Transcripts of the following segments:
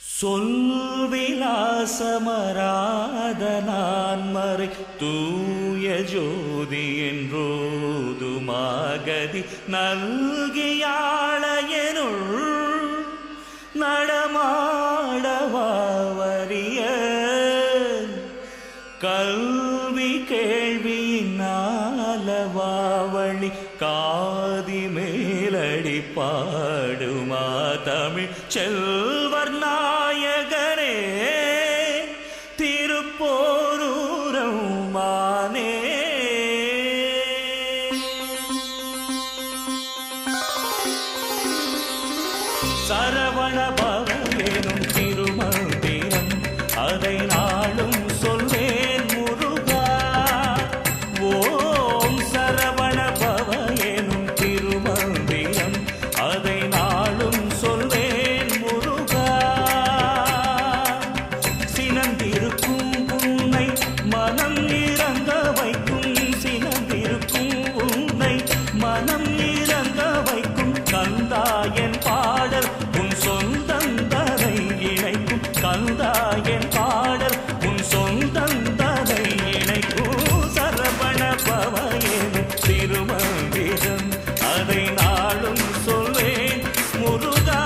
சொல்விலாசமராத நான்மறை தூய ஜோதி என்றோதுமாகதி நல்கியாளையனுள் நடமாடவாவரிய கல்வி கேள்வியினாலவாவழி காதி மேலடி பாடுமா தமிழ் செல்வர் நாயகரே திருப்போரூரம் மானே. சரவண பவனும் திருமந்திரம் அதை நாளும் சொல்வேன் முருகா. ஓம் சரவண பவனும் திருமந்திரம் அதை நாளும் சொல்வேன் முருகா. சினந்திருக்கும் உன்னை மனம் இறங்க வைக்கும், சினந்திருக்கும் உன்னை மனம் இறங்க வைக்கும் கந்தாயன் பாடல் உன் சொந்தந்தரை இணைக்கும், கந்தாயன் பாடல் உன் சொந்தந்தரை இணைக்கும். சரவண பவயேனும் திருமந்திரம் அதை நாளும் சொல்வேன் முருகா.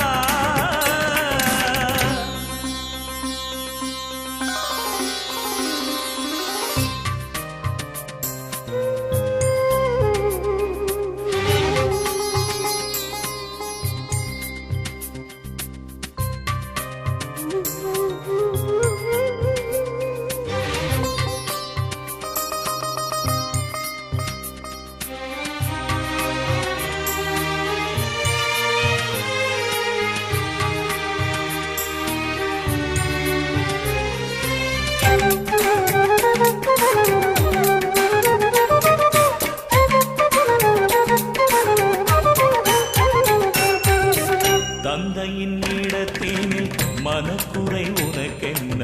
தந்தையின் இடத்தினில் மனக்குறை உனக்கென்ன,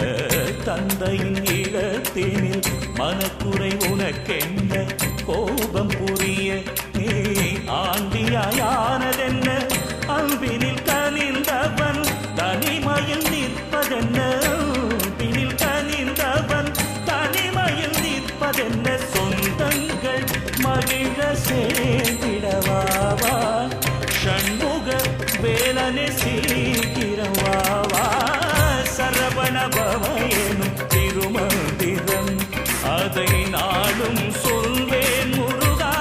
தந்தையின் இடத்தினில் மனக்குறை உனக்கென்ன, கோபம் புரிய நீ ஆண்டியாயானதென்ன, அன்பினில் கனிந்தவன் தனிமையில் நிற்பதென்ன, அன்பினில் கனிந்தவன் தனிமையில் நிற்பதென்ன, சொந்தங்கள் மகிழ சேர்ந்திடவாவா ஷண்முக வேலனே சீக்கிரவாவா. சரவண பவயேனும் திருமந்திரம் அதை நாளும் சொல்வேன் முருகா.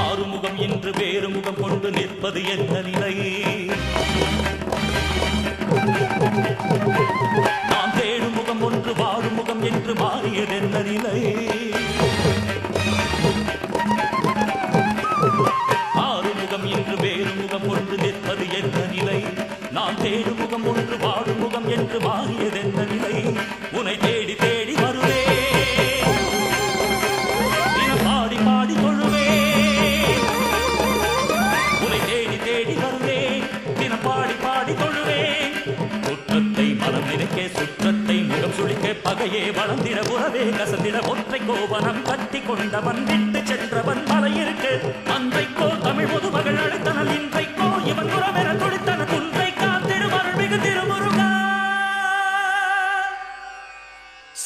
ஆறுமுகம் என்று வேறு முகம் கொண்டு நிற்பது என்ன நிலை? நாம் தேடும் முகம் ஒன்று வாழும் முகம் என்று மாறியது என்ன நிலை? ஆறுமுகம் என்று வேறு முகம் கொண்டு நிற்பது என்ன நிலை? நாம் தேடும் முகம் ஒன்று வாழும் முகம் என்று மாறியது என்ன நிலை? உன்னை தேடி தேடி வருவே பாடி பாடி தொழுவே, உன்னை தேடி தேடி வருவேன் தினம் பாடி பாடி தொழுவேன். குற்றத்தை மனம் நினைக்க சுற்றத்தை முகம் சுழிக்க பகையே வளர்ந்திட உறவே கசந்திட ஒற்றை கோவனம் கட்டி கொண்டவன் விட்டு சென்றவன் மலையிருக்கு அன்றைக்கோ தமிழ் முதுமகள் அழைத்தனல் இன்றைக்கோ இவன் உறவென துடித்தன குன்றை காத்திடும் அருள்மிகு திருமுருகா.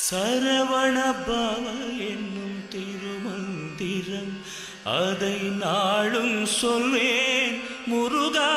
சரவண பவ என்னும் திருமந்திரம் அதை நாளும் சொல்வேன் முருகா.